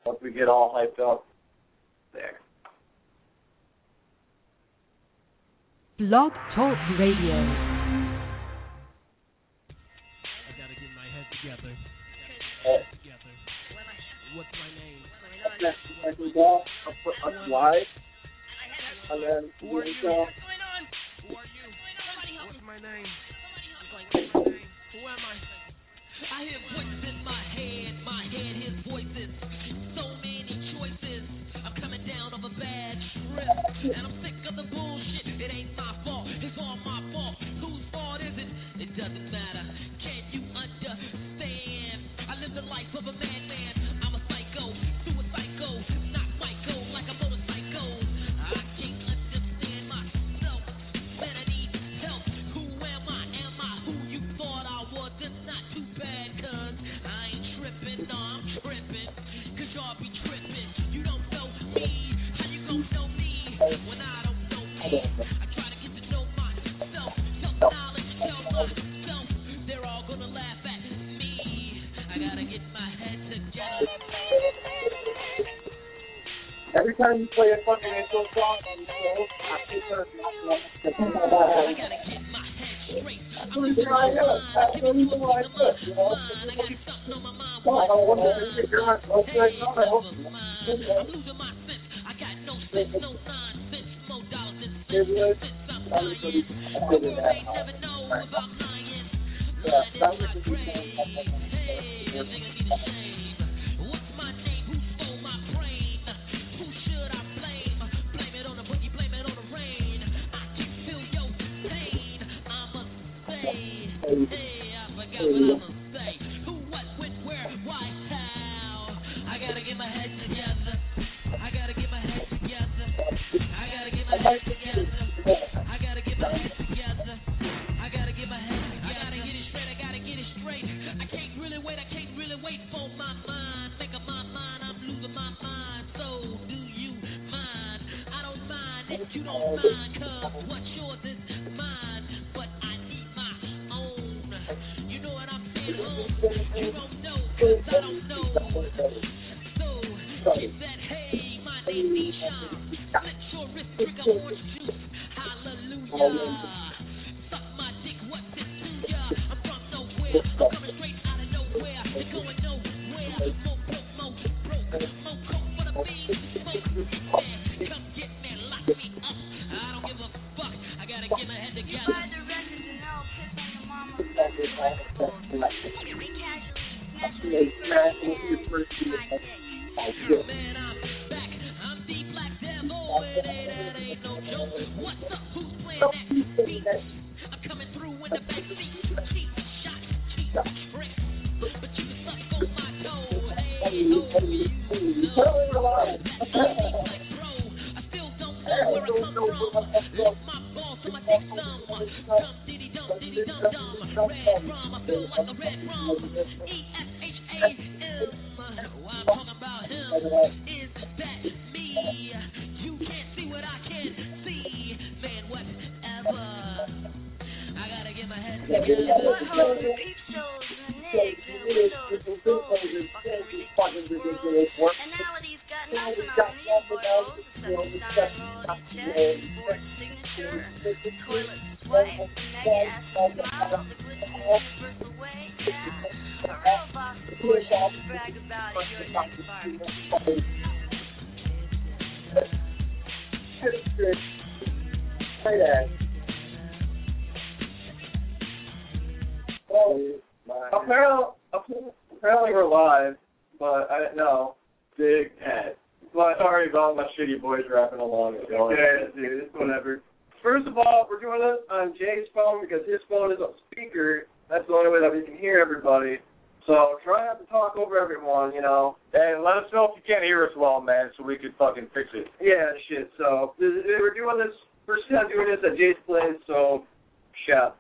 once we get all hyped up there. Blog Talk Radio. I gotta get my head together. What's my name? Live. And then Who are you? What's going on? Who are you? What's my name? Who am I? I hear voices in my head hears voices. So many choices. I'm coming down off a bad trip, and I'm sick of the bullshit. It ain't my fault, it's all my fault. Whose fault is it? It doesn't matter. Can you understand? I live the life of a madman. I'm a psycho, suicidal, not Michael, like a motorcycle. I can't understand myself, man, I need help. Who am I? Am I who you thought I was? It's not too bad, cause I ain't tripping, no, I'm tripping, cause y'all be tripping. You don't know me, how you gon' know me when I don't know me? I try to get to know myself, self-knowledge, tell myself, they're all gonna laugh at me. I gotta get my head together. Every time you play a fucking intro song on the show, I keep I gotta get my head straight. I'm losing my mind. I gotta get something on my mind. I'm losing my sense. I got no sense, no nonsense. More dollars than sense. I'm lying. The world ain't never know if I'm lying. Lying is my grave. Hey, I think I need a shame. What's my name? Who stole my brain? Who should I blame? Blame it on the boogie, blame it on the rain. I can feel your pain. I'ma say, hey, I forgot what I'ma say. Who, what, when, where, why, how? I gotta get my head together. I gotta get my head together. I gotta get my head together. I gotta get my head together. I gotta get my head together. I gotta get it straight. I gotta get it straight. I can't really wait for my mind. Think of my mind. I'm losing my mind. So do you mind? I don't mind if you don't mind, cause what's yours is mine. But I need my own. You know what I'm saying? You don't know, cause I don't know. So she said, hey, my name Nisha. Slit your wrist, drink a orange juice. Hallelujah. Suck my dick, what's it to ya? I'm from nowhere. I'm coming straight out of nowhere. You're going nowhere. More broke, more coke for the beans. Smoke, yeah. Come get me, lock me up. I don't give a fuck. I gotta get my head together. Buy the records and I'll piss on your mama. Be casually Man, I'm back. I'm the Black Devil. It ain't no joke. What's up? Who's playing that beat? I'm coming through in the backseat. Cheap shots, cheap tricks. But you can suck on my toe. Hey, you know. Like bro, I still don't know where I come from. Lost my balls, so I take some. Dum diddy dum dum. Red rum, I feel like a red rum. ESHAM. Why I'm talking about him is that me. You can't see what I can see. Man, whatever. I gotta get my head together. Buttholes and peep shows and niggas and windows and souls. Fucking ridiculous. Analogies got nothing on these buttholes except the style roll, chest, sports signature, toilet sweat, mega ass smile, the glitzy universal way, yeah. A real boss of push to brag about at your next barbecue. Apparently we're live, but I didn't know. Big head. But sorry about my shitty boys rapping along. Yeah, dude, it's whatever. First of all, we're doing this on Jay's phone because his phone is on speaker. That's the only way that we can hear everybody. So try not to talk over everyone, you know. Hey, let us know if you can't hear us well, man, so we can fucking fix it. Yeah, shit. So we're doing this. We're still doing this at Jay's place. So, shout.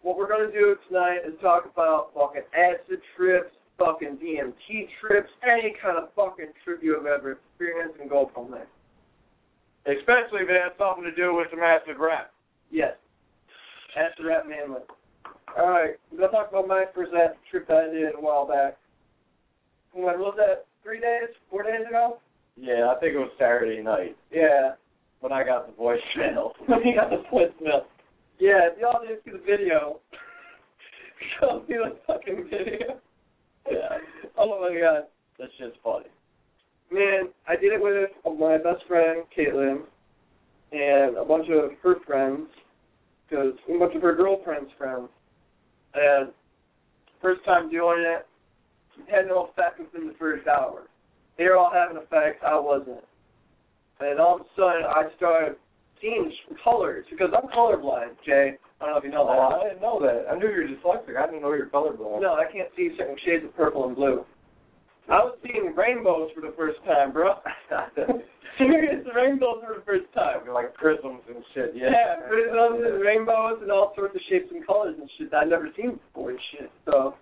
What we're gonna do tonight is talk about fucking acid trips, fucking DMT trips, any kind of fucking trip you have ever experienced, and go from there. Especially if it has something to do with some acid rap. Yes. Acid rap manly. Alright, we're going to talk about my first acid trip that I did a while back. What was that? 3 days? 4 Yeah, I think it was Saturday night. Yeah. When I got the voicemail. When he got the voicemail. Yeah, if y'all didn't see the video, show me the fucking video. Yeah. Oh my god. That's just funny. Man, I did it with my best friend, Caitlin, and a bunch of her friends, because a bunch of her girlfriend's friends. And first time doing it, had no effect within the first hour. They were all having effects, I wasn't. And all of a sudden, I started seeing colors, because I'm colorblind, Jay. I don't know if you know that. Oh, I didn't know that. I knew you were dyslexic. I didn't know you were colorblind. No, I can't see certain shades of purple and blue. I was seeing rainbows for the first time, bro. Serious rainbows for the first time. Like prisms and shit, yeah. Yeah, prisms and rainbows and all sorts of shapes and colors and shit that I'd never seen before and shit. So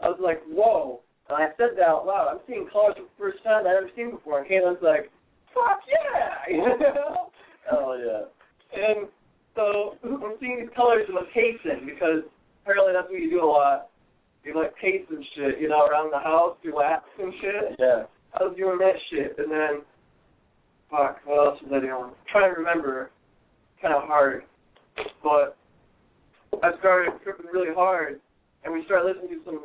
I was like, whoa. And I said that out loud. I'm seeing colors for the first time I've never seen before. And Caitlin's like, fuck yeah! You know? Hell yeah. And so I'm seeing these colors and I'm pacing because apparently that's what you do a lot. You like pace and shit, you know, around the house, do laps and shit. Yeah. I was doing that shit, and then, fuck, what else was I doing? I'm trying to remember, kind of hard. But I started tripping really hard, and we started listening to some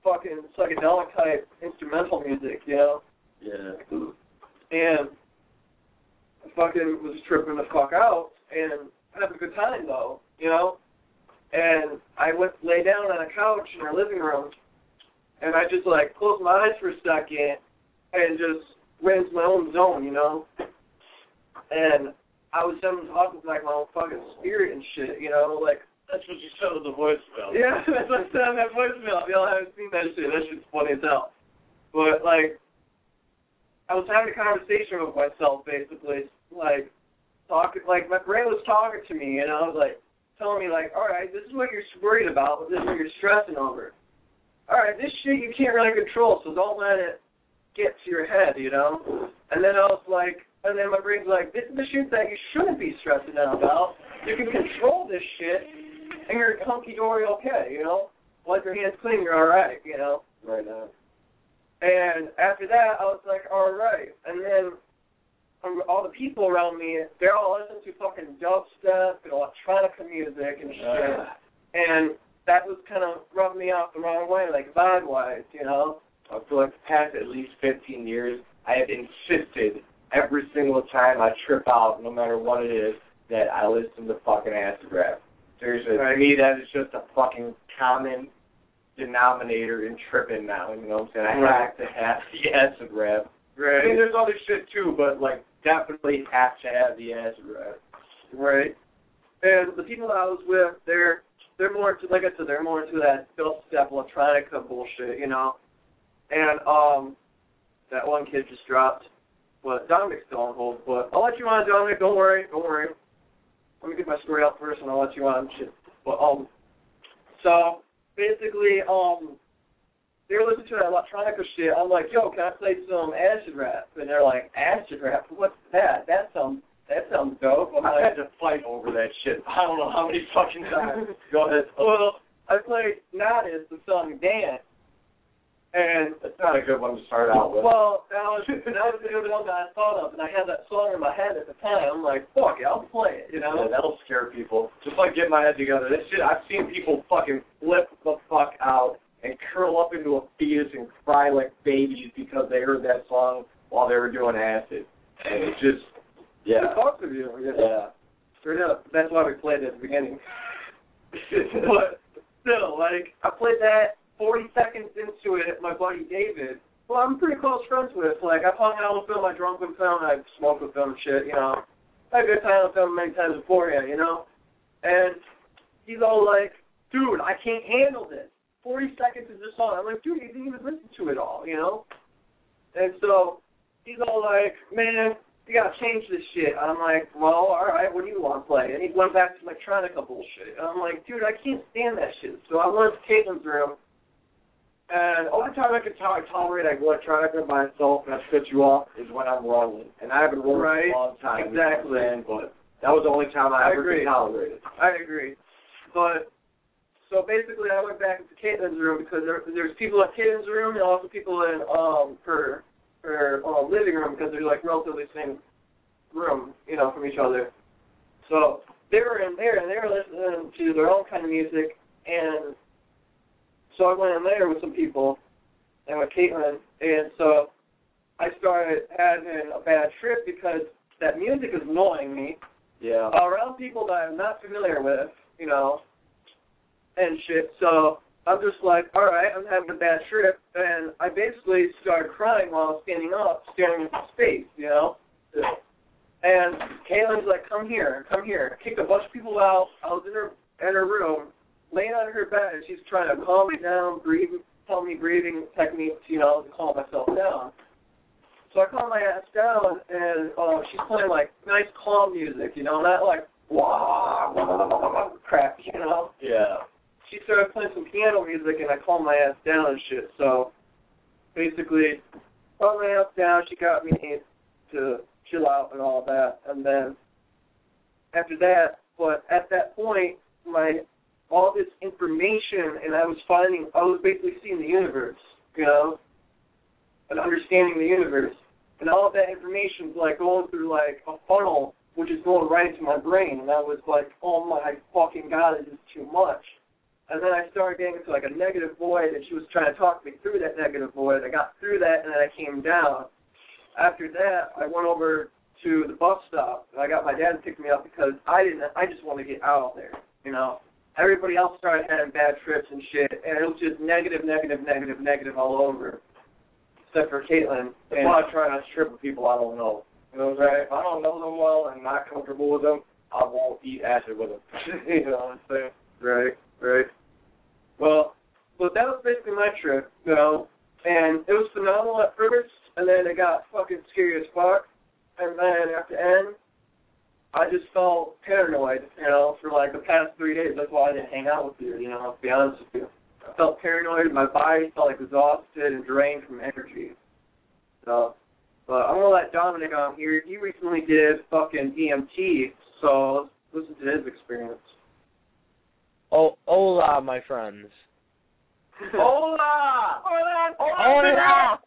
fucking psychedelic type instrumental music, you know? Yeah. And I fucking was tripping the fuck out, and having a good time though, you know? And I went lay down on a couch in our living room, and I just like closed my eyes for a second and just went into my own zone, you know? And I was having to talk with like my own fucking spirit and shit, you know? Like, that's what you said with the voicemail. yeah, that's what I said on that voicemail. Y'all haven't seen that shit. That shit's funny as hell. But like, I was having a conversation with myself basically, like talking, like my brain was talking to me, you know, like telling me like, all right, this is what you're worried about, but this is what you're stressing over. All right, this shit you can't really control, so don't let it get to your head, you know. And then I was like, and then my brain's like, this is the shit that you shouldn't be stressing out about. You can control this shit, and you're hunky-dory okay, you know. Wipe your hands clean, you're all right, you know. Right now. And after that, I was like, all right. And then all the people around me, they're all listening to fucking dubstep and electronica music and shit. And that was kind of rubbing me off the wrong way, like vibe-wise, you know? I feel like the past at least 15 years, I have insisted every single time I trip out, no matter what it is, that I listen to fucking acid rap. Seriously, to me, that is just a fucking common denominator in tripping now, you know what I'm saying? I have to have the acid rap. Right. I mean, there's other shit too, but, like, definitely have to have the acid rap. Right. And the people that I was with, they're more into, like I said, they're more into that dubstep electronica bullshit, you know? And that one kid just dropped. But Dominic's still on hold. But I'll let you on, Dominic. Don't worry. Let me get my story out first, and I'll let you on. Shit. But so basically, they were listening to that electronica shit. I'm like, yo, can I play some acid rap? And they're like, acid rap? What's that? That sounds dope. I had to fight over that shit. I don't know how many fucking times. Go ahead. Well, I played Nodis, the song Dance. And it's not a good one to start out with. Well, that was the good one that I thought of, and I had that song in my head at the time. I'm like, fuck it, I'll play it, you know? Yeah, that'll scare people. Just like get my head together. This shit, I've seen people fucking flip the fuck out and curl up into a fetus and cry like babies because they heard that song while they were doing acid. And it's just, yeah. It talks with you. Yeah. Straight up. That's why we played it at the beginning. But still, like, I played that 40 seconds into it, my buddy David, well, I'm pretty close friends with. Like, I've hung out with him, I drunk with him, I've smoked with him and shit, you know. I had a good time with him many times beforehand, you know. And he's all like, dude, I can't handle this. 40 seconds is this song. I'm like, dude, you didn't even listen to it all, you know. And so he's all like, man, you gotta change this shit. I'm like, well, all right, what do you want to play? And he went back to electronica bullshit. And I'm like, dude, I can't stand that shit. So I went to Caitlin's room. And only time I can tolerate electronica by itself and I set you off is when I'm rolling. And I haven't rolled in a long time. Exactly. But that was the only time I ever could tolerate it. I agree. But, so basically I went back into Caitlin's room because there's people in Caitlin's room and also people in her living room because they're like relatively same room, you know, from each other. So they were in there and they were listening to their own kind of music, and so I went in there with some people and with Caitlin, and so I started having a bad trip because that music is annoying me. Yeah. Around people that I'm not familiar with, you know, and shit. So I'm just like, all right, I'm having a bad trip, and I basically started crying while I was standing up, staring into space, you know. And Caitlin's like, come here. Kicked a bunch of people out. I was in her room, laying on her bed, and she's trying to calm me down, tell me breathing techniques, you know, to calm myself down. So I calm my ass down, and she's playing, like, nice, calm music, you know, not like, wah, crap, you know? Yeah. She started playing some piano music, and I calmed my ass down and shit. So basically, calmed my ass down, she got me to chill out and all that. And then after that, but at that point, all this information, and I was basically seeing the universe, you know, and understanding the universe. And all of that information was like going through like a funnel, which is going right into my brain. And I was like, oh my fucking God, this is too much. And then I started getting into like a negative void, and she was trying to talk me through that negative void. I got through that, and then I came down. After that, I went over to the bus stop, and I got my dad to pick me up because I just wanted to get out of there, you know. Everybody else started having bad trips and shit, and it was just negative all over. Except for Caitlin. That's why I try not to trip with people I don't know. You know what I'm saying? If I don't know them well and not comfortable with them, I won't eat acid with them. You know what I'm saying? Right. Well, that was basically my trip, you know, and it was phenomenal at first, and then it got fucking scary as fuck, and then at the end, I just felt paranoid, you know, for like the past 3 days. That's why I didn't hang out with you, you know, to be honest with you. I felt paranoid, my body felt like exhausted and drained from energy. So, but I'm going to let Dominic on here. He recently did fucking DMT, so let's listen to his experience. Oh, hola, my friends. Hola! Hola!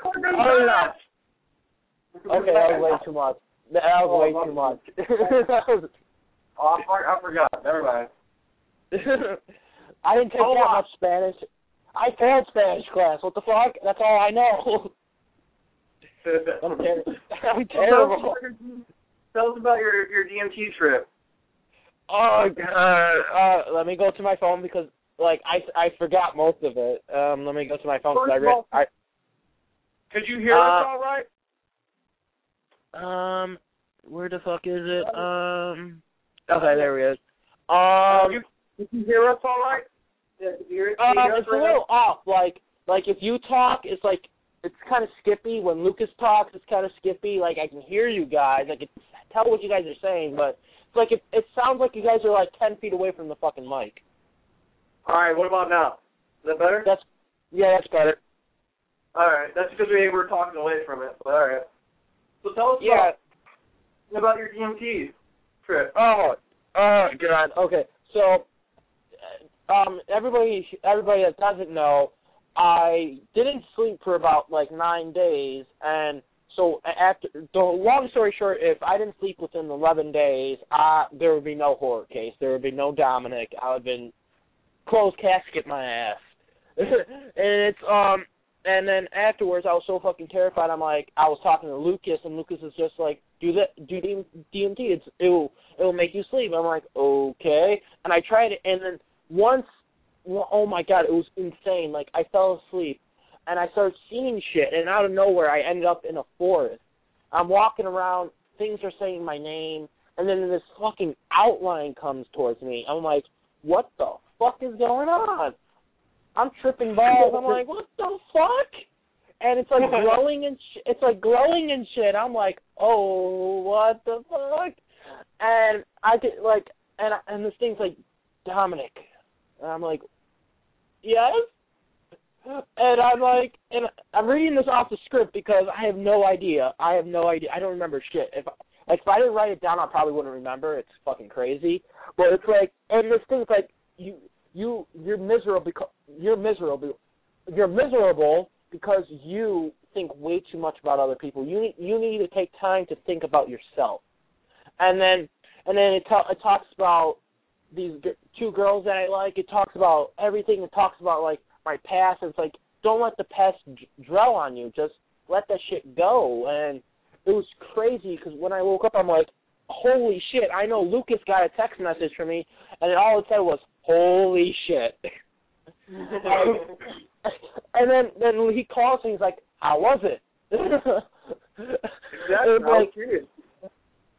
Okay, that was way too much. I forgot. Never mind. I didn't take that much Spanish. I failed Spanish class. What the fuck? That's all I know. I'm terrible. Tell us about your DMT trip. Oh God! Let me go to my phone because, like, I forgot most of it. Let me go to my phone because Could you hear us all right? Where the fuck is it? Okay, there he is. Did you hear us all right? Yeah, did you hear it's a little off. Like if you talk, it's like it's kind of skippy. When Lucas talks, it's kind of skippy. Like I can hear you guys, I can tell what you guys are saying, but it's like it sounds like you guys are like 10 feet away from the fucking mic. All right, what about now? Is that better? That's better. All right, that's because we were talking away from it. But all right. So tell us about your DMT trip. Oh God. Okay, so everybody that doesn't know, I didn't sleep for about like 9 days, and so after the long story short, if I didn't sleep within 11 days, there would be no horror case. There would be no Dominic. I would have been closed casket my ass. And it's and then afterwards I was so fucking terrified. I'm like, I was talking to Lucas, and Lucas is just like, do DMT. It'll make you sleep. I'm like, okay. And I tried it, and then once, oh my God, it was insane. Like I fell asleep, and I started seeing shit, and out of nowhere I ended up in a forest. I'm walking around, things are saying my name, and then this fucking outline comes towards me. I'm like, what the fuck is going on? I'm tripping balls. I'm like, what the fuck? And it's like glowing and shit. I'm like, oh, what the fuck? And I get like, and this thing's like, Dominic. And I'm like, yes? And I'm like, and I'm reading this off the script because I have no idea. I don't remember shit. If I didn't write it down, I probably wouldn't remember. It's fucking crazy. But it's like, and this thing's like, you're miserable because you think way too much about other people. You need to take time to think about yourself. And then it talks about these two girls that I like. It talks about everything. It talks about, like, my past. It's like, don't let the past dwell on you. Just let that shit go. And it was crazy because when I woke up, I'm like, holy shit. I know Lucas got a text message from me, and all it said was, holy shit. And then he calls and he's like, how was it?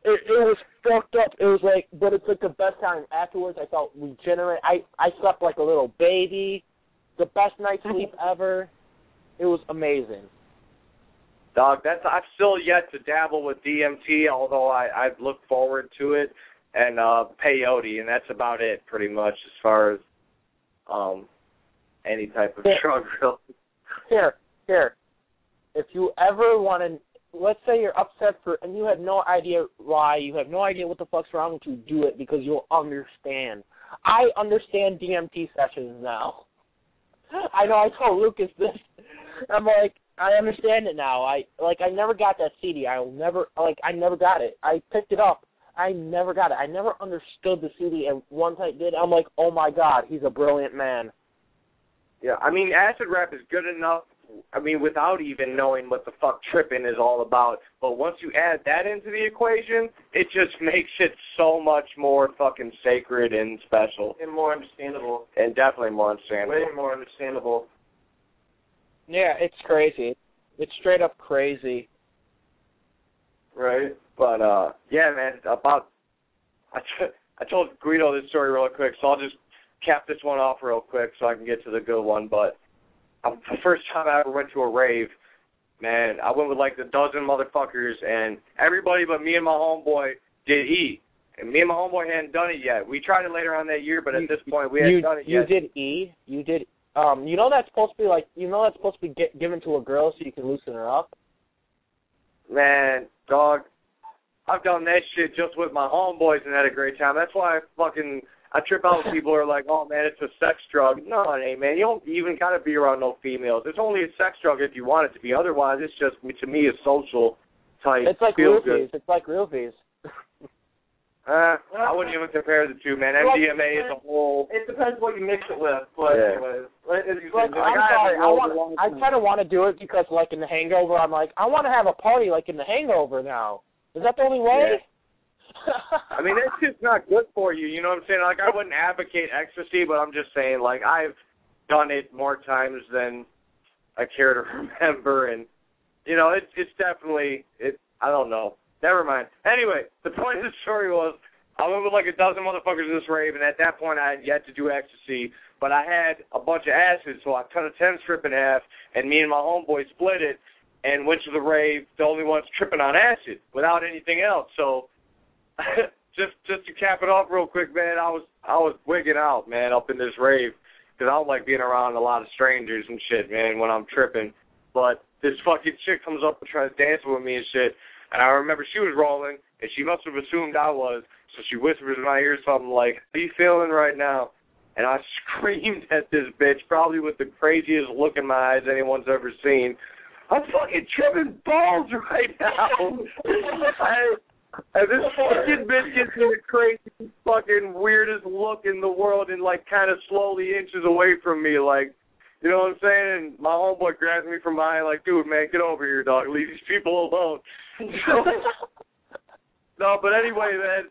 It was fucked up. It was like, but it's like the best time. Afterwards, I felt regenerate. I slept like a little baby. The best night's sleep ever. It was amazing. Dog, I've still yet to dabble with DMT, although I look forward to it, and peyote, and that's about it, pretty much, as far as any type of drug. Here. If you ever want to, let's say you're upset and you have no idea why, you have no idea what the fuck's wrong with you, do it because you'll understand. I understand DMT sessions now. I know I told Lucas this. I'm like, I understand it now. I never got that CD. I never got it. I picked it up. I never got it. I never understood the CD, and once I did, I'm like, oh my God, he's a brilliant man. Yeah, I mean, acid rap is good enough, I mean, without even knowing what the fuck tripping is all about. But once you add that into the equation, it just makes it so much more fucking sacred and special. And more understandable. And definitely more understandable. Way more understandable. Yeah, it's crazy. It's straight up crazy. Right? But, yeah, man, I told Guido this story real quick, so I'll just cap this one off real quick so I can get to the good one. But the first time I ever went to a rave, man, I went with like a dozen motherfuckers, and everybody but me and my homeboy did E. And me and my homeboy hadn't done it yet. We tried it later on that year, but at this point we hadn't done it yet. You did E? You did, you know that's supposed to be given to a girl so you can loosen her up? Man, dog, I've done that shit just with my homeboys and had a great time. That's why I trip out when people are like, oh, man, it's a sex drug. No, it ain't, man. You don't even got to be around no females. It's only a sex drug if you want it to be. Otherwise, it's just, to me, a social type. It's like roofies. It's like roofies. I wouldn't even compare the two, man. MDMA is a whole... It depends what you mix it with. But anyways, I'm sorry. I kind of want to do it because, like, in The Hangover, I'm like, I want to have a party like in The Hangover now. Is that the only way? Yeah. I mean, it's just not good for you, you know what I'm saying? Like, I wouldn't advocate ecstasy, but I'm just saying, like, I've done it more times than I care to remember, and, you know, it's definitely, I don't know. Never mind. Anyway, the point of the story was, I went with like a dozen motherfuckers in this rave, and at that point I had yet to do ecstasy, but I had a bunch of acid, so I cut a 10 strip in half, and me and my homeboy split it, and went to the rave, the only ones tripping on acid, without anything else, so... just to cap it off real quick, man, I was wigging out, man, up in this rave, because I don't like being around a lot of strangers and shit, man, when I'm tripping. But this fucking chick comes up and tries to dance with me and shit, and I remember she was rolling, and she must have assumed I was, so she whispers in my ear something like, how you feeling right now? And I screamed at this bitch, probably with the craziest look in my eyes anyone's ever seen. I'm fucking tripping balls right now. And this fucking bitch gets me the crazy, fucking weirdest look in the world and, like, kind of slowly inches away from me, like, you know what I'm saying? And my homeboy grabs me from behind, like, dude, man, get over here, dog. Leave these people alone. No, but anyway, man,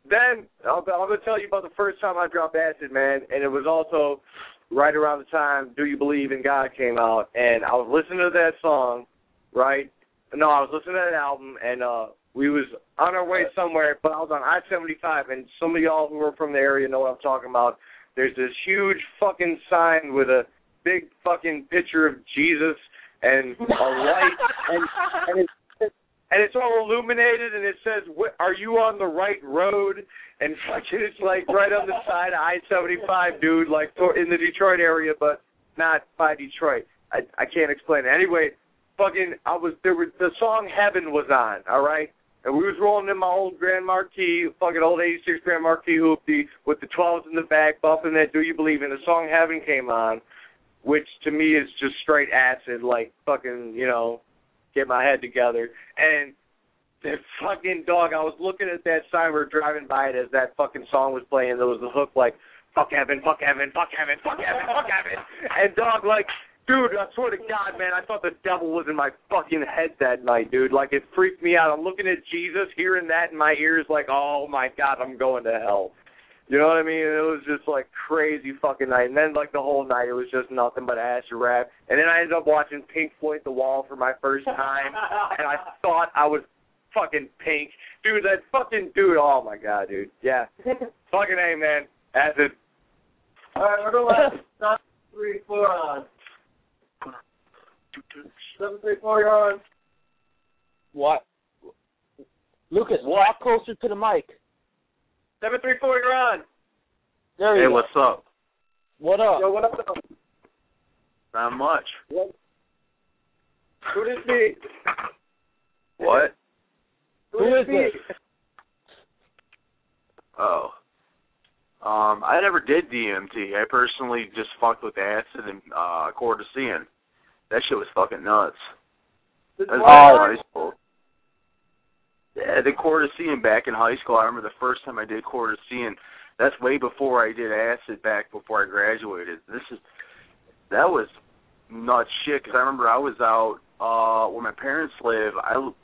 then I'm going to tell you about the first time I dropped acid, man, and it was also right around the time Do You Believe in God came out, and I was listening to that song, right? No, I was listening to that album, and we was on our way somewhere, but I was on I-75, and some of y'all who are from the area know what I'm talking about. There's this huge fucking sign with a big fucking picture of Jesus and a light, and it's all illuminated, and it says, are you on the right road? And fucking it's like right on the side of I-75, dude, like in the Detroit area, but not by Detroit. I can't explain it. Anyway, fucking, the song Heaven was on, all right? And we was rolling in my old Grand Marquis, fucking old 86 Grand Marquis hoopty with the 12s in the back, bumping that Do You Believe in. The song Heaven came on. which to me is just straight acid, like fucking, you know, get my head together. And that fucking dog, I was looking at that sign, we were driving by it as that fucking song was playing. There was a hook like, fuck heaven, fuck heaven, fuck heaven, fuck heaven, fuck heaven. And dog, like, dude, I swear to God, man, I thought the devil was in my fucking head that night, dude. Like, it freaked me out. I'm looking at Jesus, hearing that in my ears, like, oh, my God, I'm going to hell. You know what I mean? It was just, like, crazy fucking night. And then, like, the whole night, it was just nothing but acid rap. And then I ended up watching Pink Floyd The Wall for my first time, and I thought I was fucking Pink. Dude, that fucking dude, oh, my God, dude. Yeah. Fucking A, man. Acid. All right, we're going to let 7, 3, 4 on. 7, 3, 4, you're on. What? Lucas, walk closer to the mic. 7, 3, 4, you're on. There you go. Hey, what's up? What up? Yo, what up? Not much. What? Who is me? What? Who is this? Oh. I never did DMT. I personally just fucked with acid and cortisone. That shit was fucking nuts. That was back in high school. Yeah, the cortisone back in high school. I remember the first time I did cortisone. That's way before I did acid back before I graduated. That was nuts shit, because I remember I was out where my parents live.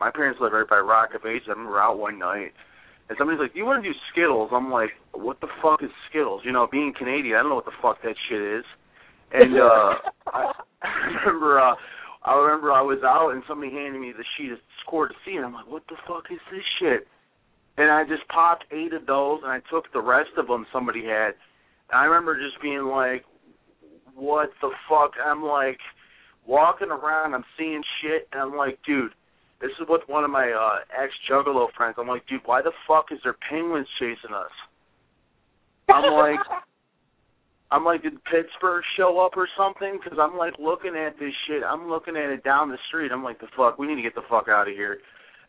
My parents live right by Rocket Beach. I remember out one night, and somebody's like, "Do you want to do Skittles?" I'm like, "What the fuck is Skittles?" You know, being Canadian, I don't know what the fuck that shit is. And I remember I was out and somebody handed me the sheet of cortisone, and I'm like, "What the fuck is this shit?" And I just popped 8 of those, and I took the rest of them somebody had. And I remember just being like, "What the fuck?" And I'm like walking around, I'm seeing shit, and I'm like, "Dude, this is what one of my ex-juggalo friends." I'm like, "Dude, why the fuck is there penguins chasing us?" I'm like, "Did Pittsburgh show up or something?" Because I'm like looking at this shit. I'm looking at it down the street. I'm like, "The fuck, we need to get the fuck out of here."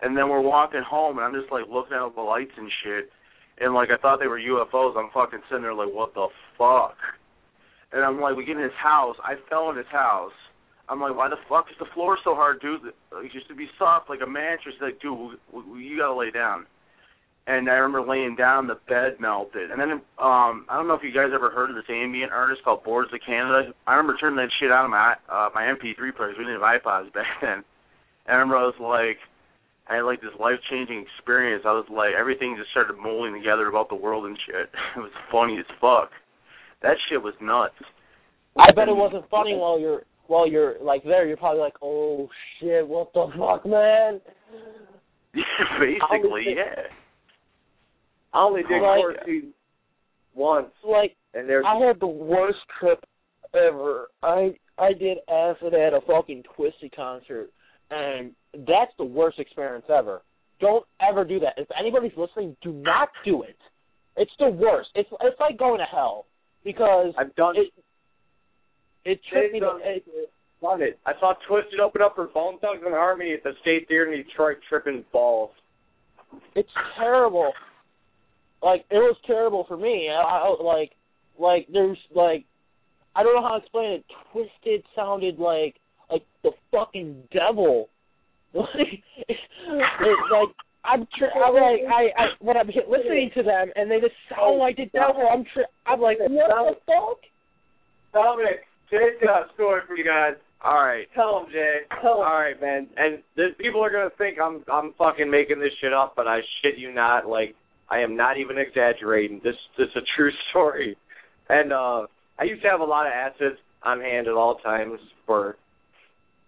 And then we're walking home, and I'm just like looking at the lights and shit. And like I thought they were UFOs. I'm fucking sitting there like, what the fuck? And I'm like, we get in his house. I fell in his house. I'm like, why the fuck is the floor so hard, dude? It used to be soft like a mattress. Like, dude, you gotta lay down. And I remember laying down, the bed melted. And then I don't know if you guys ever heard of this ambient artist called Boards of Canada. I remember turning that shit on my MP3 players. We didn't have iPods back then. And I remember I was like, I had like this life-changing experience. I was like, everything just started molding together about the world and shit. It was funny as fuck. That shit was nuts. I bet it wasn't funny while you're like there. You're probably like, oh shit, what the fuck, man? Basically, yeah. I only did cortisone once. Like, and I had the worst trip ever. I did acid at a fucking Twisted concert, and that's the worst experience ever. Don't ever do that. If anybody's listening, do not do it. It's the worst. It's like going to hell, because I've done it. It tripped me. Done it. I saw Twisted open up for Bone Thugs and Harmony at the State Theater in Detroit, tripping balls. It's terrible. Like, it was terrible for me. Like there's like, I don't know how to explain it. Twisted sounded like the fucking devil. Like, when I'm listening to them and they just sound like the devil, I'm like, what the fuck? Dominic, Jay's got a story for you guys. All right. Tell him, Jay. Tell him. All right, man. And people are gonna think I'm fucking making this shit up, but I shit you not. Like, I am not even exaggerating. This is a true story. And I used to have a lot of acids on hand at all times for,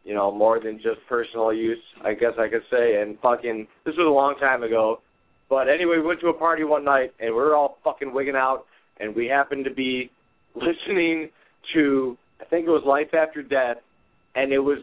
you know, more than just personal use, I guess I could say. And fucking, this was a long time ago. But anyway, we went to a party one night, and we were all fucking wigging out, and we happened to be listening to, I think it was Life After Death, and it was,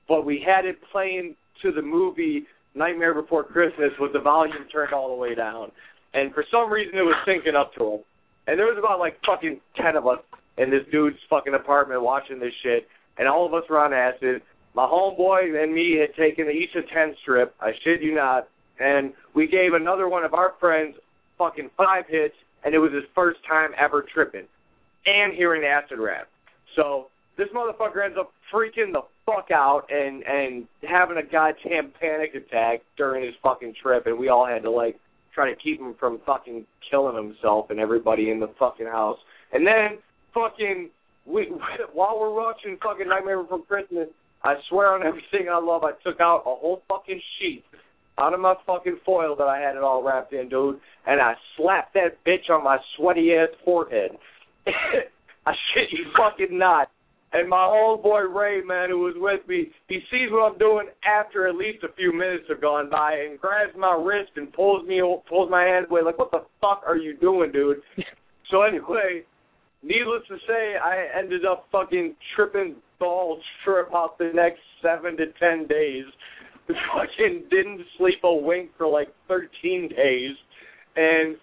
but we had it playing to the movie Nightmare Before Christmas with the volume turned all the way down. And for some reason it was syncing up to him. And there was about like fucking 10 of us in this dude's fucking apartment watching this shit, and all of us were on acid. My homeboy and me had taken each a 10 strip, I shit you not, and we gave another one of our friends fucking 5 hits, and it was his first time ever tripping and hearing acid rap. So this motherfucker ends up freaking the fuck out and having a goddamn panic attack during his fucking trip, and we all had to, like, try to keep him from fucking killing himself and everybody in the fucking house. And then fucking while we're watching fucking Nightmare Before Christmas, I swear on everything I love, I took out a whole fucking sheet out of my fucking foil that I had it all wrapped in, dude, and I slapped that bitch on my sweaty-ass forehead. I shit you fucking not. And my old boy Ray, man, who was with me, he sees what I'm doing after at least a few minutes have gone by and grabs my wrist and pulls my hand away like, what the fuck are you doing, dude? So anyway, needless to say, I ended up fucking tripping balls for about the next 7 to 10 days. Fucking didn't sleep a wink for like 13 days. And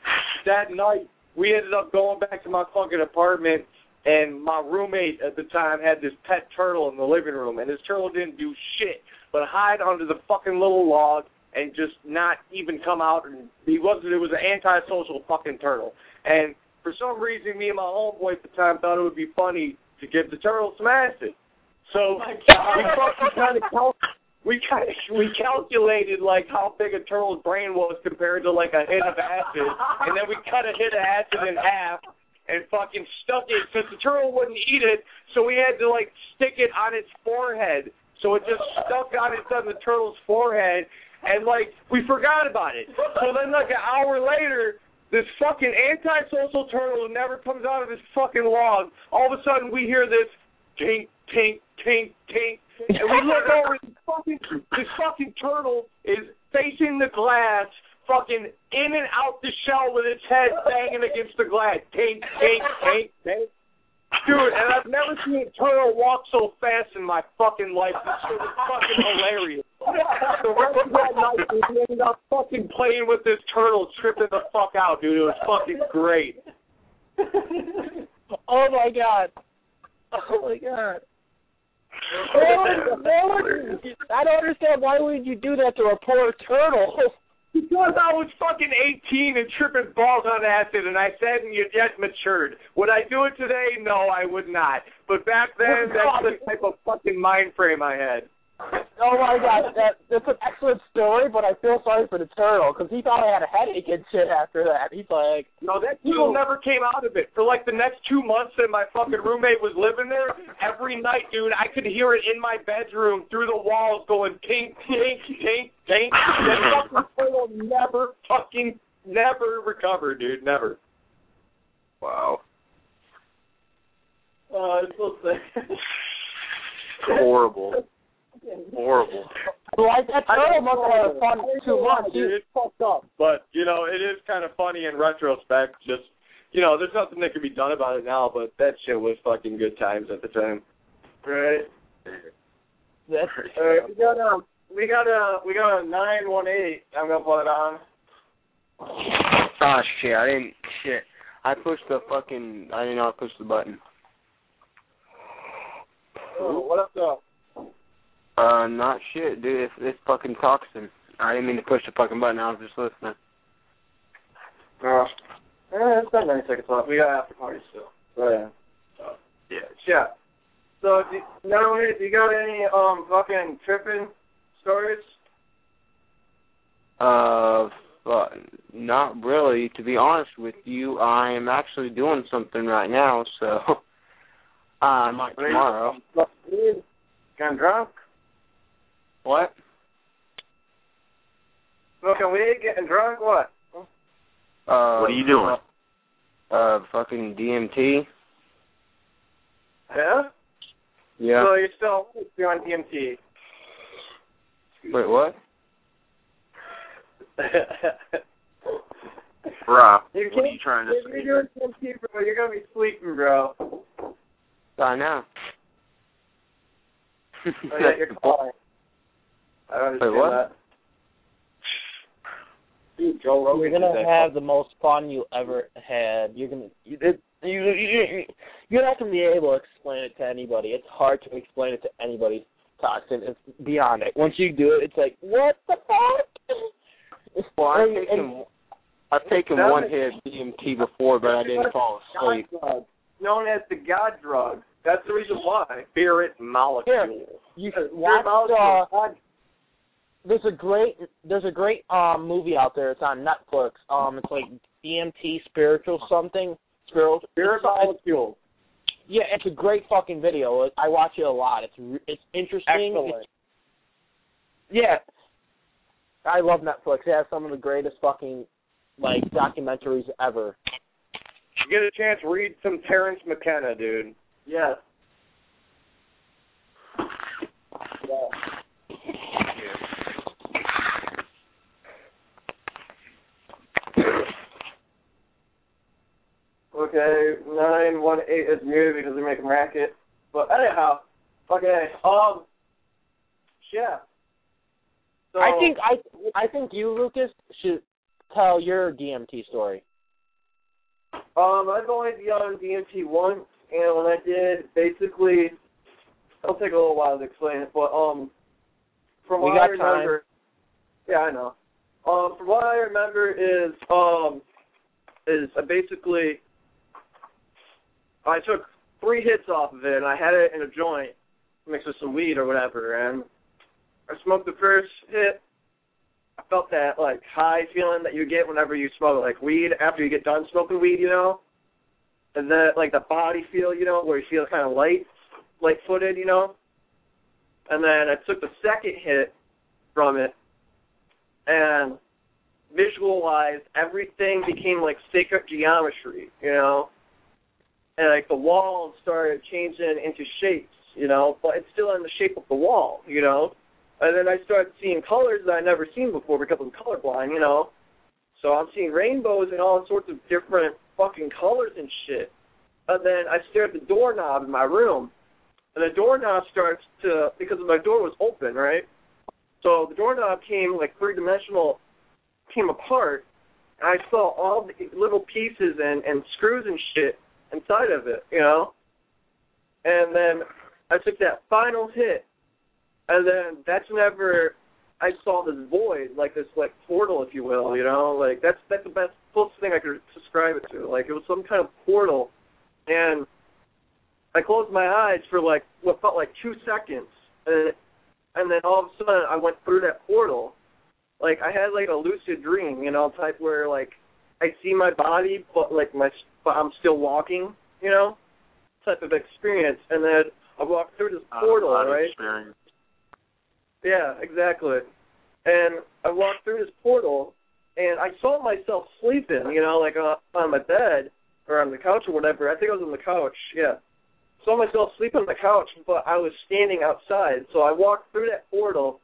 that night, we ended up going back to my fucking apartment, and my roommate at the time had this pet turtle in the living room, and his turtle didn't do shit but hide under the fucking little log and just not even come out. And it was an antisocial fucking turtle. And for some reason, me and my homeboy at the time thought it would be funny to give the turtle some acid. So we calculated like how big a turtle's brain was compared to like a hit of acid, and then we cut a hit of acid in half and fucking stuck it, because the turtle wouldn't eat it, so we had to like stick it on its forehead. So it just stuck on the turtle's forehead, and like we forgot about it. So then like an hour later, this fucking antisocial turtle never comes out of this fucking log. All of a sudden we hear this tink, tink, tink, tink. And we look over, this fucking turtle is facing the glass, fucking in and out the shell with its head banging against the glass. Tink, tink, tink, tink. Dude, and I've never seen a turtle walk so fast in my fucking life. This shit was fucking hilarious. The rest of that night, we ended up fucking playing with this turtle, tripping the fuck out, dude. It was fucking great. Oh, my God. Oh, my God. I don't understand, why would you do that to a poor turtle? Because I was fucking 18 and tripping balls on acid, and I said, and you yet matured. Would I do it today? No, I would not. But back then, that's the type of fucking mind frame I had. Oh my God, that's an excellent story, but I feel sorry for the turtle, because he thought I had a headache and shit after that. He's like... No, that turtle never came out of it. For like the next 2 months that my fucking roommate was living there, every night, dude, I could hear it in my bedroom through the walls going tink, tink, tink, tink. That fucking turtle never recovered, dude, never. Wow. It's so sad. Horrible. Horrible. Like that turtle must have had fun 2 months. It's fucked up. But, you know, it is kind of funny in retrospect. Just, you know, there's nothing that can be done about it now, but that shit was fucking good times at the time. Right. That's we got a 918. I'm gonna put it on. Oh shit! I pushed the fucking. I didn't know I pushed the button. Oh, what up, though? Not shit, dude. It's fucking toxin. I didn't mean to push the fucking button. I was just listening. It's got 9 seconds left. We got after party still. Oh, yeah. Yeah. So, do you got any fucking tripping stories? Not really. To be honest with you, I am actually doing something right now, so I might tomorrow. Getting drunk? What? Smoking weed, getting drunk, what? What are you doing? Fucking DMT. Yeah? Yeah. So you're still on DMT? Wait, what? Bruh, what are you trying to say? If you're doing DMT, bro, you're gonna be sleeping, bro. I know. Oh, yeah, you're calling. I don't understand that. Dude, Joe Rogan. You're gonna have the most fun you ever had. You're not gonna be able to explain it to anybody. It's hard to explain it to anybody. Toxin, it's beyond it. Once you do it, it's like, what the fuck? Well, I've taken one hit of DMT before, but I didn't fall asleep. known as the God drug. That's the reason why. Spirit molecule. You should watch. There's a great movie out there. It's on Netflix. It's like DMT spiritual something. Spirit molecule. Yeah, it's a great fucking video. I watch it a lot. It's interesting. Excellent. Yeah, I love Netflix. It has some of the greatest fucking like documentaries ever. You get a chance, read some Terrence McKenna, dude. Yes. Yeah. Okay, 918 is muted because they're making racket. But anyhow, okay, yeah. So, I think you, Lucas, should tell your DMT story. I've only done DMT once, and when I did, basically, it'll take a little while to explain it, but from what I remember, yeah, I know. From what I remember is basically I took 3 hits off of it, and I had it in a joint mixed with some weed or whatever, and I smoked the first hit. I felt that, like, high feeling that you get whenever you smoke, like, weed after you get done smoking weed, you know? And then, like, the body feel, you know, where you feel kind of light-footed, you know? And then I took the second hit from it and visualized everything became, like, sacred geometry, you know? And, like, the walls started changing into shapes, you know? But it's still in the shape of the wall, you know? And then I started seeing colors that I'd never seen before because I'm colorblind, you know? So I'm seeing rainbows and all sorts of different fucking colors and shit. And then I stared at the doorknob in my room. And the doorknob starts to, because my door was open, right? So the doorknob came, like, 3-dimensional, came apart. And I saw all the little pieces and screws and shit inside of it, you know? And then I took that final hit. And then that's whenever I saw this void, like this, like, portal, if you will, you know? Like, that's the best, closest thing I could describe it to. Like, it was some kind of portal. And I closed my eyes for, like, what felt like 2 seconds. And then all of a sudden, I went through that portal. Like, I had, like, a lucid dream, you know, type where, like, I see my body, but, like, but I'm still walking, you know? Type of experience. And then I walked through this portal, right? Experience. Yeah, exactly. And I walked through this portal, and I saw myself sleeping, you know, like on my bed or on the couch or whatever. I think I was on the couch, yeah. Saw myself sleeping on the couch, but I was standing outside. So I walked through that portal,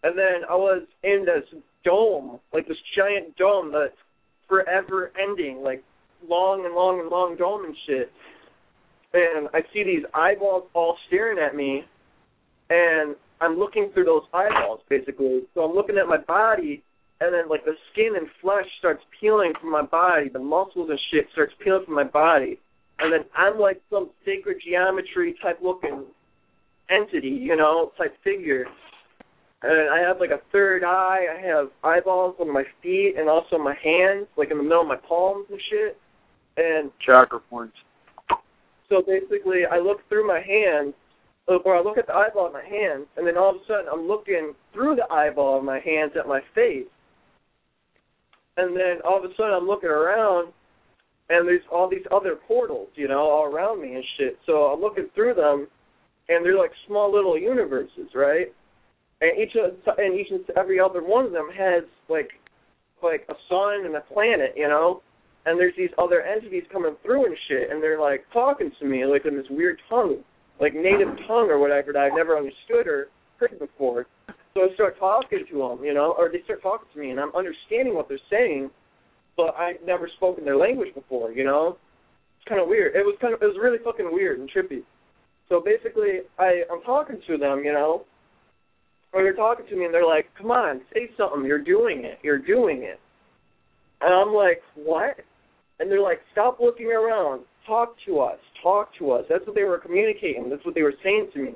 and then I was in this dome, like this giant dome that's forever ending, like long and long and long dome and shit. And I see these eyeballs all staring at me, and I'm looking through those eyeballs, basically. So I'm looking at my body, and then, like, the skin and flesh starts peeling from my body. The muscles and shit starts peeling from my body. And then I'm, like, some sacred geometry type looking entity, you know, type figure. And I have, like, a third eye. I have eyeballs on my feet and also my hands, like, in the middle of my palms and shit. And chakra points. So basically, I look through my hands, or I look at the eyeball of my hand, and then all of a sudden I'm looking through the eyeball of my hands at my face. And then all of a sudden I'm looking around, and there's all these other portals, you know, all around me and shit. So I'm looking through them, and they're like small little universes, right? And each and every other one of them has like a sun and a planet, you know? And there's these other entities coming through and shit, and they're like talking to me like in this weird tongue, like native tongue or whatever that I've never understood or heard before. So I start talking to them, you know, or they start talking to me, and I'm understanding what they're saying, but I've never spoken their language before, you know? It's kind of weird. It was really fucking weird and trippy. So basically, I'm talking to them, you know, or they're talking to me, and they're like, come on, say something, you're doing it. And I'm like, what? And they're like, stop looking around. Talk to us. That's what they were communicating. That's what they were saying to me.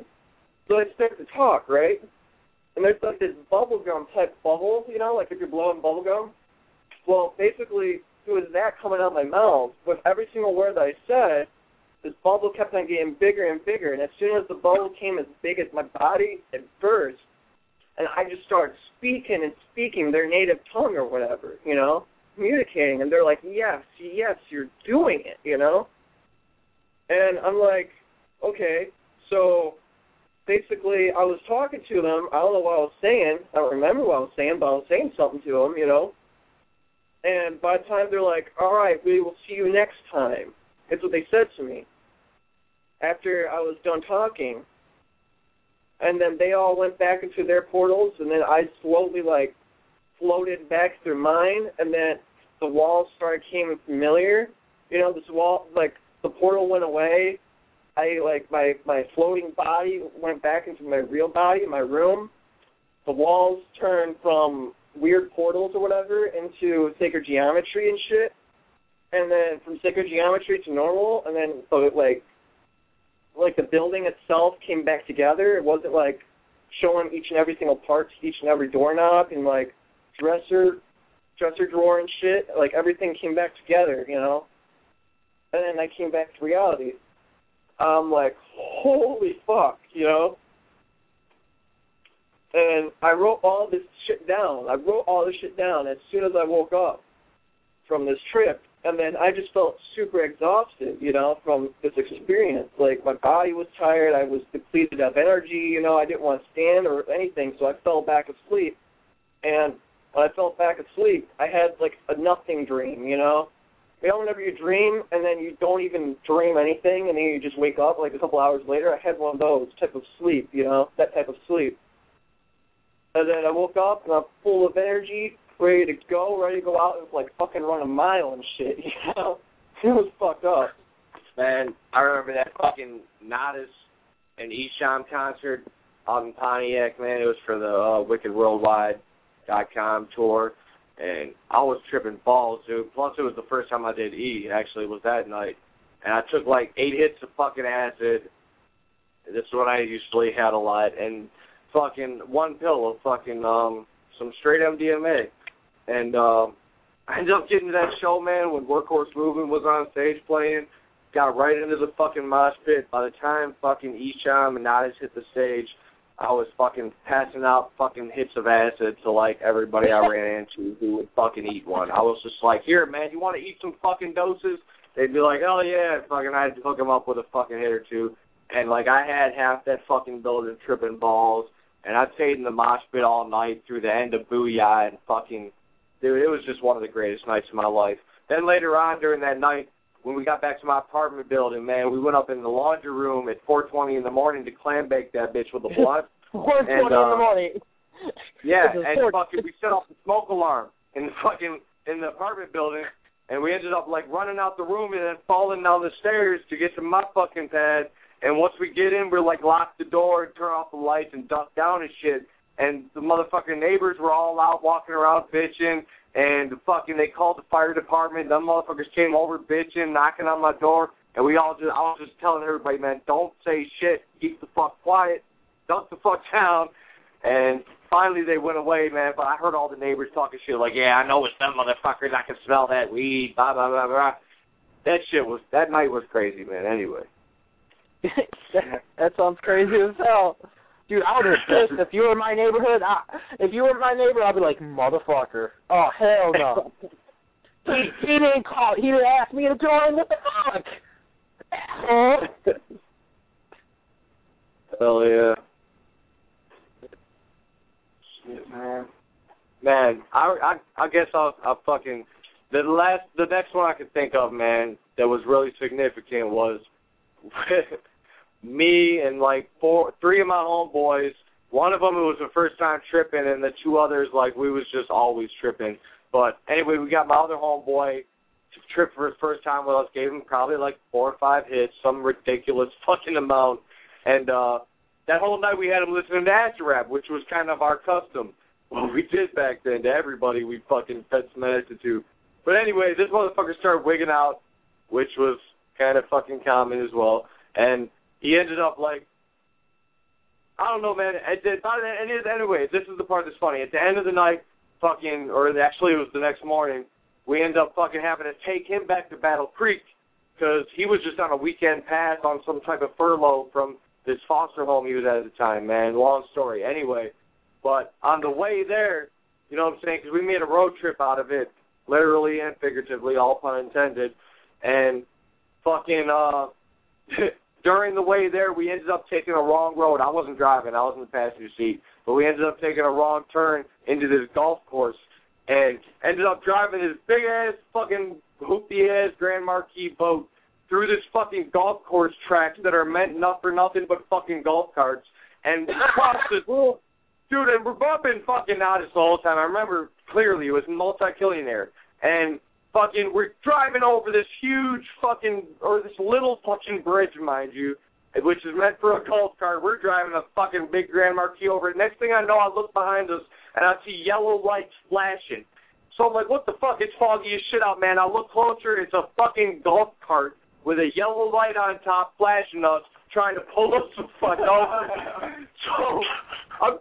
So I start to talk, right? And there's like this bubblegum type bubble, you know, like if you're blowing bubblegum. Well, basically, it was that coming out of my mouth with every single word that I said. this bubble kept on getting bigger and bigger, and as soon as the bubble came as big as my body, it burst, and I just started speaking their native tongue or whatever, you know, communicating, and they're like, yes, you're doing it, you know? And I'm like, okay, so basically I was talking to them. I don't know what I was saying. I don't remember what I was saying, but I was saying something to them, you know? And by the time they're like, all right, we will see you next time. That's what they said to me after I was done talking. And then they all went back into their portals, and then I slowly, like, floated back through mine, and then the walls started becoming familiar. You know, this wall, like, the portal went away. I, like, my floating body went back into my real body, my room. The walls turned from weird portals or whatever into sacred geometry and shit. And then from sacred geometry to normal, and then, so it, like the building itself came back together. It wasn't, like, showing each and every single part to each and every doorknob and, like, dresser drawer and shit. Like, everything came back together, you know? And then I came back to reality. I'm like, holy fuck, you know? And I wrote all this shit down. As soon as I woke up from this trip. And then I just felt super exhausted, you know, from this experience. Like, my body was tired. I was depleted of energy, you know. I didn't want to stand or anything, so I fell back asleep. And when I fell back asleep, I had, like, a nothing dream, you know. You know, whenever you dream and then you don't even dream anything and then you just wake up, like, a couple hours later, I had one of those type of sleep, you know, that type of sleep. And then I woke up and I'm full of energy, ready to go out and, like, fucking run a mile and shit, you know? It was fucked up. Man, I remember that fucking Nodis and Esham concert out in Pontiac, man. It was for the WickedWorldwide.com tour, and I was tripping balls, dude. Plus, it was the first time I did E, actually, was that night. And I took, like, 8 hits of fucking acid. This is what I usually had a lot. And fucking 1 pill of fucking, some straight MDMA. And I ended up getting to that show, man, when Workhorse Movement was on stage playing. Got right into the fucking mosh pit. By the time fucking Esham and Nodis hit the stage, I was fucking passing out fucking hits of acid to, like, everybody I ran into who would fucking eat one. I was just like, here, man, you want to eat some fucking doses? They'd be like, oh, yeah. Fucking I'd hook them up with a fucking hit or two. And, like, I had half that fucking building tripping balls. And I stayed in the mosh pit all night through the end of Booyah and fucking... Dude, it was just one of the greatest nights of my life. Then later on during that night, when we got back to my apartment building, man, we went up in the laundry room at 4:20 in the morning to clam bake that bitch with a blunt. 4:20 in the morning. Yeah, and fucking we set off the smoke alarm in the apartment building, and we ended up, like, running out the room and then falling down the stairs to get to my fucking pad. And once we get in, we're like, lock the door and turn off the lights and duck down and shit. And the motherfucking neighbors were all out walking around bitching, and fucking they called the fire department. Them motherfuckers came over bitching, knocking on my door, and I was just telling everybody, man, don't say shit, keep the fuck quiet, duck the fuck down. And finally they went away, man, but I heard all the neighbors talking shit like, yeah, I know it's them motherfuckers, I can smell that weed, blah, blah, blah, blah. That night was crazy, man, anyway. That sounds crazy as hell. Dude, I would have pissed if you were in my neighborhood. If you were my neighbor, I'd be like, motherfucker. Oh, hell no. He didn't call. He didn't ask me to join. What the fuck? Hell yeah. Shit, man. Man, I guess I'll fucking... The next one I could think of, man, that was really significant was... me and, like, 3 of my homeboys. One of them, it was the first time tripping, and the 2 others, like, we was just always tripping. But anyway, we got my other homeboy to trip for his first time with us, gave him probably, like, 4 or 5 hits, some ridiculous fucking amount. And that whole night we had him listening to acid rap, which was kind of our custom. Well, we did back then to everybody we fucking fed some acid to. But anyway, this motherfucker started wigging out, which was kind of fucking common as well. And he ended up, like, I don't know, man. Anyway, this is the part that's funny. At the end of the night, actually it was the next morning, we ended up fucking having to take him back to Battle Creek because he was just on a weekend pass on some type of furlough from this foster home he was at the time, man. Long story. Anyway, but on the way there, you know what I'm saying, because we made a road trip out of it, literally and figuratively, all pun intended, and fucking, during the way there, we ended up taking a wrong road. I wasn't driving. I was in the passenger seat. But we ended up taking a wrong turn into this golf course and ended up driving this big-ass fucking hoopty-ass Grand Marquis boat through this fucking golf course tracks that are meant not for nothing but fucking golf carts. And across this, dude, and we're bumping fucking Otis the whole time. I remember clearly it was multi-killionaire. And fucking, we're driving over this huge fucking, or this little fucking bridge, mind you, which is meant for a golf cart. We're driving a fucking big Grand Marquis over it. Next thing I know, I look behind us, and I see yellow lights flashing. So I'm like, what the fuck? It's foggy as shit out, man. I look closer, it's a fucking golf cart with a yellow light on top flashing us, trying to pull us the fuck over. So I'm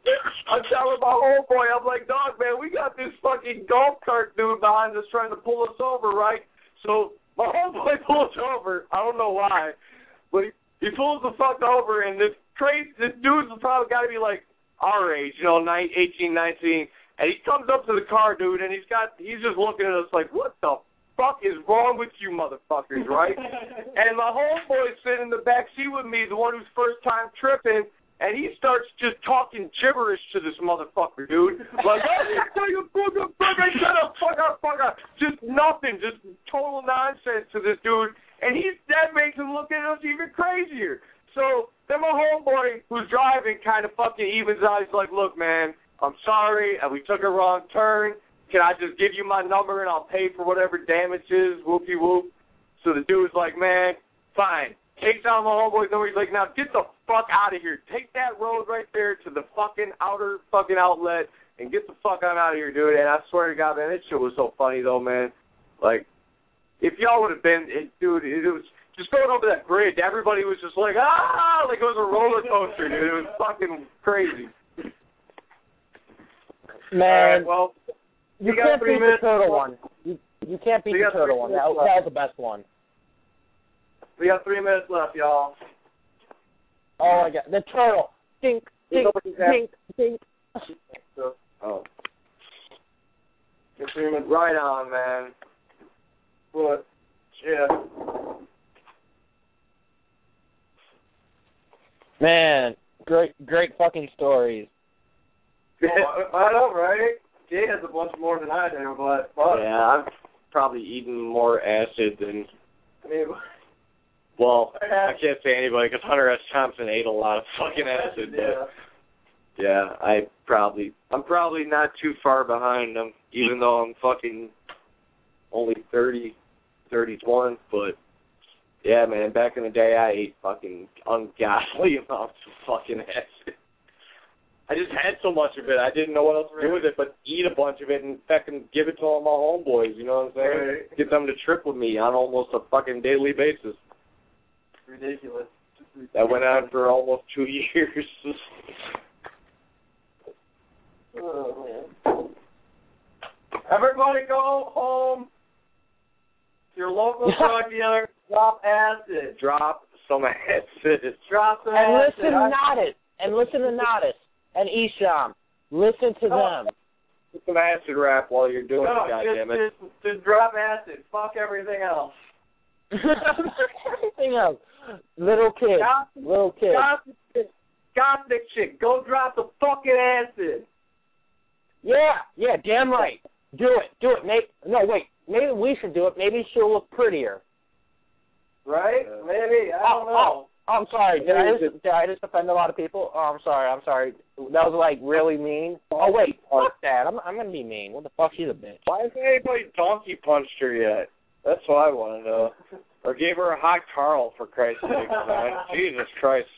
telling my homeboy, I'm like, dog, man, we got this fucking golf cart dude behind us trying to pull us over, right? So my homeboy pulls over. I don't know why, but he pulls the fuck over, and this dude's probably got to be like our age, you know, 18, 19, and he comes up to the car, dude, and he's just looking at us like, what the fuck is wrong with you motherfuckers, right? And my homeboy's sitting in the back seat with me, the one who's first time tripping, and he starts just talking gibberish to this motherfucker, dude. Like, shut up, fuck up. Just nothing, just total nonsense to this dude. And that makes him look at us even crazier. So then my homeboy, who's driving, kind of fucking evens out. He's like, look, man, I'm sorry, we took a wrong turn. Can I just give you my number and I'll pay for whatever damage is, whoopie-whoop. So the dude's like, man, fine. Takes out my homeboy's number. He's like, now get the fuck out of here. Take that road right there to the fucking outer fucking outlet and get the fuck on out of here, dude. And I swear to God, man, that shit was so funny, though, man. Like, if y'all would have been, dude, it was just going over that bridge. Everybody was just like, like it was a roller coaster, dude. It was fucking crazy. Man, right, well, you can't beat the turtle one. You can't beat the turtle one. That was the best one. We got 3 minutes left, y'all. Oh my God, the turtle! Dink, dink, dink, dink. Oh. Right on, man. What? Yeah. Man, great fucking stories. I know, right? Jay has a bunch more than I do, but yeah, I've probably eaten more acid than. I mean, well, I can't say anybody because Hunter S. Thompson ate a lot of fucking acid. But yeah, I'm probably not too far behind him, even though I'm fucking only 31. But yeah, man, back in the day, I ate fucking ungodly amounts of fucking acid. I just had so much of it, I didn't know what else to do with it but eat a bunch of it and fucking give it to all my homeboys, you know what I'm saying? Right. Get them to trip with me on almost a fucking daily basis. Ridiculous. That went on for almost 2 years. Oh, man. Everybody go home to your local drug dealer, drop acid. Drop some acid. Drop some and acid. Listen to Nadas and Isham. Listen to them. Put some acid rap while you're doing it, goddammit. Just drop acid. Fuck everything else. Everything else. Little kid. Gothic chick. Go drop the fucking acid. Yeah, damn right. Do it. Maybe we should do it. Maybe she'll look prettier. Right? Maybe. I don't know. I'm sorry. Did I just offend a lot of people? Oh, I'm sorry. That was like really mean. Oh wait, fuck that. I'm gonna be mean. What the fuck? She's a bitch. Why hasn't anybody donkey punched her yet? That's what I want to know. Or gave her a hot Carl, for Christ's sake, man. Jesus Christ.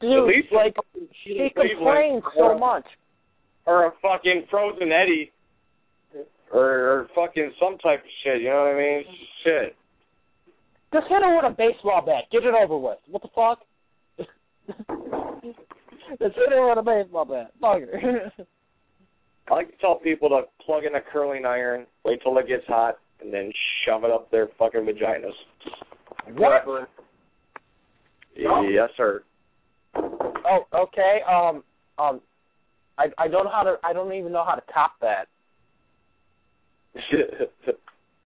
Dude, at least like she complains so much. Or a fucking frozen Eddie. Or fucking some type of shit. You know what I mean? Shit. Just hit her with a baseball bat. Get it over with. What the fuck? Just hit her with a baseball bat. Fuck her. I like to tell people to plug in a curling iron, wait till it gets hot, and then shove it up their fucking vaginas. What? Yes, sir. Oh, okay. I don't even know how to top that.